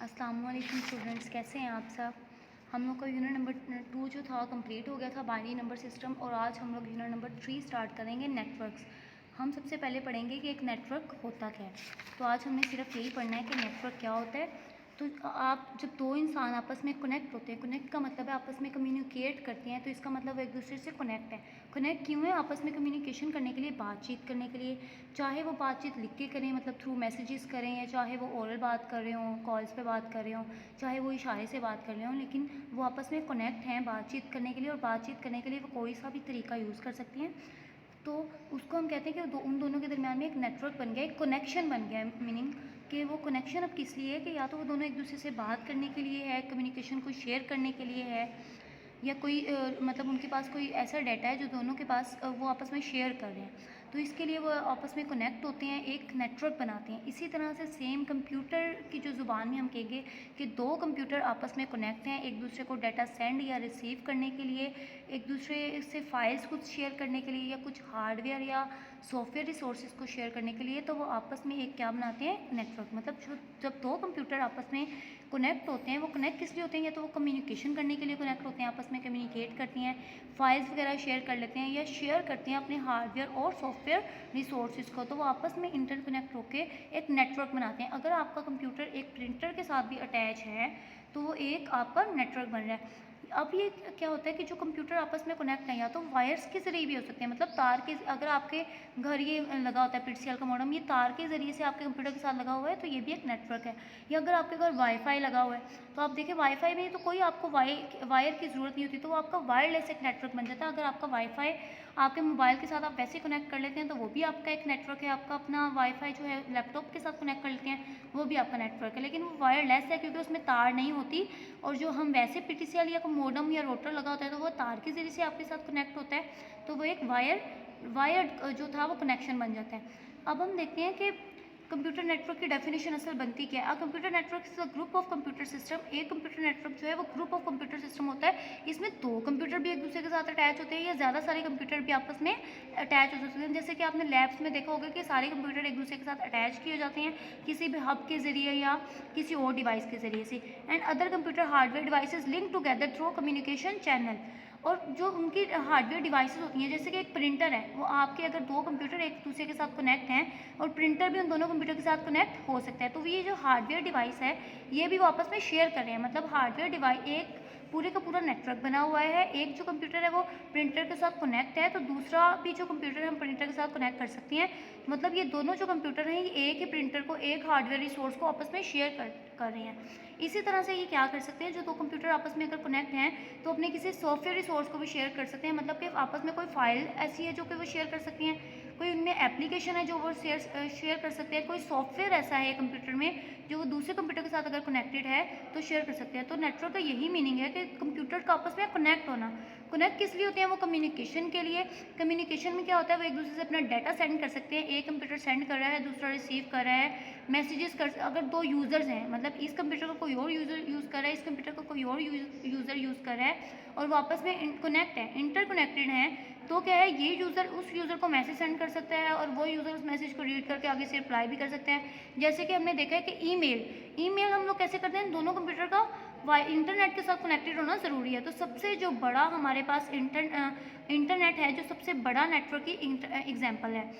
अस्सलाम वालेकुम स्टूडेंट्स, कैसे हैं आप सब। हम लोग का यूनिट नंबर 2 जो था कंप्लीट हो गया था, बाइनरी नंबर सिस्टम। और आज हम लोग यूनिट नंबर 3 स्टार्ट करेंगे, नेटवर्क्स। हम सबसे पहले पढ़ेंगे कि एक नेटवर्क होता क्या है। तो आज हमने सिर्फ यही पढ़ना है कि नेटवर्क क्या होता है। तो आप जब दो इंसान आपस में कनेक्ट होते हैं, कनेक्ट का मतलब है आपस में कम्युनिकेट करते हैं, तो इसका मतलब एक दूसरे से कनेक्ट है। कनेक्ट क्यों है? आपस में कम्युनिकेशन करने के लिए, बातचीत करने के लिए। चाहे वो बातचीत लिख के करें, मतलब थ्रू मैसेजेस करें, या चाहे वो ओरल बात कर रहे हों, कॉल्स पे बात कर रहे हों, चाहे वो इशारे से बात कर रहे हों, लेकिन वो आपस में कनेक्ट हैं बातचीत करने के लिए। और बातचीत करने के लिए वो कोई सा भी तरीका यूज़ कर सकती हैं। तो उसको हम कहते हैं कि उन दोनों के दरमियान में एक नेटवर्क बन गया, एक कनेक्शन बन गया है। मीनिंग कि वो कनेक्शन अब किस लिए है कि या तो वो दोनों एक दूसरे से बात करने के लिए है, कम्युनिकेशन को शेयर करने के लिए है, या कोई मतलब उनके पास कोई ऐसा डाटा है जो दोनों के पास वो आपस में शेयर कर रहे हैं। तो इसके लिए वो आपस में कनेक्ट होते हैं, एक नेटवर्क बनाते हैं। इसी तरह से सेम कंप्यूटर की जो ज़ुबान में हम कहेंगे कि दो कंप्यूटर आपस में कनेक्ट हैं, एक दूसरे को डाटा सेंड या रिसीव करने के लिए, एक दूसरे से फाइल्स कुछ शेयर करने के लिए, या कुछ हार्डवेयर या सॉफ्टवेयर रिसोर्सेज को शेयर करने के लिए। तो वो आपस में एक क्या बनाते हैं? नेटवर्क। मतलब जब दो कंप्यूटर आपस में कनेक्ट होते हैं, वो कनेक्ट किस लिए होते हैं? या तो वो कम्युनिकेशन करने के लिए कनेक्ट होते हैं, आपस में कम्युनिकेट करती हैं, फाइल्स वगैरह शेयर कर लेते हैं, या शेयर करते हैं अपने हार्डवेयर और सॉफ्टवेयर रिसोर्सेज को। तो वो आपस में इंटरकनेक्ट होकर एक नेटवर्क बनाते हैं। अगर आपका कंप्यूटर एक प्रिंटर के साथ भी अटैच है तो वो एक आपका नेटवर्क बन रहा है। अब ये क्या होता है कि जो कंप्यूटर आपस में कनेक्ट है, या तो वायर्स के ज़रिए भी हो सकते हैं, मतलब तार के। अगर आपके घर ये लगा होता है पीसीएल का मॉडेम, ये तार के ज़रिए से आपके कंप्यूटर के साथ लगा हुआ है, तो ये भी एक नेटवर्क है। या अगर आपके घर वाईफाई लगा हुआ है, तो आप देखें वाईफाई में तो कोई आपको वायर की ज़रूरत नहीं होती, तो वो आपका वायरलेस एक नेटवर्क बन जाता है। अगर आपका वाईफाई आपके मोबाइल के साथ आप वैसे कनेक्ट कर लेते हैं, तो वो भी आपका एक नेटवर्क है। आपका अपना वाईफाई जो है लैपटॉप के साथ कनेक्ट कर लेते हैं, वो भी आपका नेटवर्क है, लेकिन वो वायरलेस है क्योंकि उसमें तार नहीं होती। और जो हम वैसे पीटीसीएल या मोडेम या रोटर लगा होता है, तो वो तार के ज़रिए से आपके साथ कनेक्ट होता है, तो वो एक वायर जो था वो कनेक्शन बन जाता है। अब हम देखते हैं कि कंप्यूटर नेटवर्क की डेफिनेशन असल बनती क्या है। A computer network is a group of computer system. एक कंप्यूटर नेटवर्क जो है वो ग्रुप ऑफ कंप्यूटर सिस्टम होता है। इसमें दो कंप्यूटर भी एक दूसरे के साथ अटैच होते हैं, या ज़्यादा सारे कंप्यूटर भी आपस में अटैच हो सकते हैं। जैसे कि आपने लैब्स में देखा होगा कि सारे कंप्यूटर एक दूसरे के साथ अटैच किए जाते हैं किसी भी हब के ज़रिए या किसी और डिवाइस के ज़रिए से। And other computer hardware devices link together through communication channel. और जो उनकी हार्डवेयर डिवाइसेस होती हैं, जैसे कि एक प्रिंटर है, वो आपके अगर दो कंप्यूटर एक दूसरे के साथ कनेक्ट हैं, और प्रिंटर भी उन दोनों कंप्यूटर के साथ कनेक्ट हो सकता है, तो ये जो हार्डवेयर डिवाइस है ये भी वो आपस में शेयर कर रहे हैं। मतलब हार्डवेयर डिवाइस एक पूरे का पूरा नेटवर्क बना हुआ है। एक जो कंप्यूटर है वो प्रिंटर के साथ कनेक्ट है, तो दूसरा भी जो कंप्यूटर है हम प्रिंटर के साथ कनेक्ट कर सकते हैं। मतलब ये दोनों जो कंप्यूटर हैं ये एक ही प्रिंटर को, एक हार्डवेयर रिसोर्स को आपस में शेयर कर रहे हैं। इसी तरह से ये क्या कर सकते हैं, जो दो कंप्यूटर आपस में अगर कनेक्ट हैं तो अपने किसी सॉफ्टवेयर रिसोर्स को भी शेयर कर सकते हैं। मतलब कि आपस में कोई फाइल ऐसी है जो कि वो शेयर कर सकती हैं, कोई उनमें एप्लीकेशन है जो वो शेयर कर सकते हैं, कोई सॉफ्टवेयर ऐसा है कंप्यूटर में जो वो दूसरे कंप्यूटर के साथ अगर कनेक्टेड है तो शेयर कर सकते हैं। तो नेटवर्क का यही मीनिंग है कि कंप्यूटर का आपस में कनेक्ट होना। कनेक्ट किस लिए होते हैं? वो कम्युनिकेशन के लिए। कम्युनिकेशन में क्या होता है, वो एक दूसरे से अपना डाटा सेंड कर सकते हैं। एक कंप्यूटर सेंड कर रहा है, दूसरा रिसीव कर रहा है मैसेजेस कर। अगर दो यूज़र्स हैं, मतलब इस कंप्यूटर को कोई और यूज़र यूज़ कर रहा है, इस कंप्यूटर को कोई और यूज़र यूज़ कर रहा है, और वो आपस में कनेक्ट है, इंटरकनेक्टेड हैं, तो क्या है, ये यूज़र उस यूज़र को मैसेज सेंड कर सकता है, और वो यूज़र उस मैसेज को रीड करके आगे से रिप्लाई भी कर सकते हैं। जैसे कि हमने देखा है कि ईमेल हम लोग कैसे करते हैं, दोनों कंप्यूटर का इंटरनेट के साथ कनेक्टेड होना ज़रूरी है। तो सबसे जो बड़ा हमारे पास इंटरनेट है, जो सबसे बड़ा नेटवर्क की एग्जाम्पल है,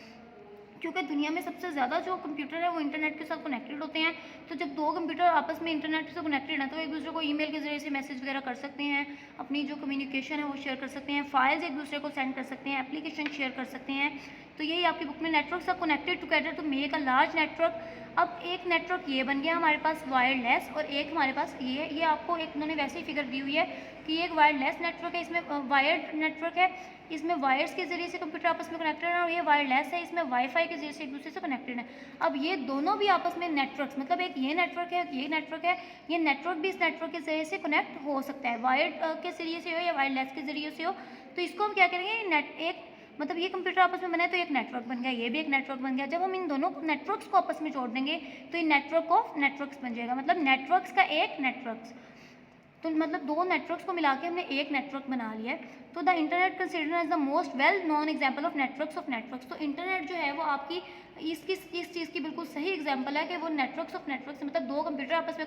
क्योंकि दुनिया में सबसे ज़्यादा जो कंप्यूटर है वो इंटरनेट के साथ कनेक्टेड होते हैं। तो जब दो कंप्यूटर आपस में इंटरनेट से कनेक्टेड हैं तो एक दूसरे को ईमेल के ज़रिए से मैसेज वगैरह कर सकते हैं, अपनी जो कम्युनिकेशन है वो शेयर कर सकते हैं, फाइल्स एक दूसरे को सेंड कर सकते हैं, एप्लीकेशन शेयर कर सकते हैं। तो यही आपकी बुक में networks are connected together to make a large network. अब एक नेटवर्क ये बन गया हमारे पास वायरलेस, और एक हमारे पास ये आपको एक उन्होंने वैसे ही फिगर दी हुई है कि ये एक वायरलेस नेटवर्क है, इसमें वायर्ड नेटवर्क है, इसमें वायर्स के ज़रिए से कंप्यूटर आपस में कनेक्टेड है, और ये वायरलेस है, इसमें वाईफाई के ज़रिए से एक दूसरे से कनेक्टेड है। अब ये दोनों भी आपस में नेटवर्क्स, मतलब एक ये नेटवर्क है, ये नेटवर्क है, ये नेटवर्क भी इस नेटवर्क के ज़रिए से कनेक्ट हो सकता है, वायर्ड के ज़रिए से हो या वायरलेस के ज़रिए से हो। तो इसको हम क्या करेंगे, मतलब ये कंप्यूटर आपस में बना है तो एक नेटवर्क बन गया, ये भी एक नेटवर्क बन गया। जब हम इन दोनों नेटवर्क्स को आपस में जोड़ देंगे तो ये नेटवर्क ऑफ नेटवर्क्स बन जाएगा, मतलब नेटवर्क्स का एक नेटवर्क्स। तो मतलब दो नेटवर्क्स को मिला के हमने एक नेटवर्क बना लिया है। तो the internet considered as the most well known example of networks. तो इंटरनेट जो है वो आपकी इस चीज़ की बिल्कुल सही एग्जाम्पल है कि वो नेटवर्क्स ऑफ नेटवर्क्स, मतलब दो कंप्यूटर आपस में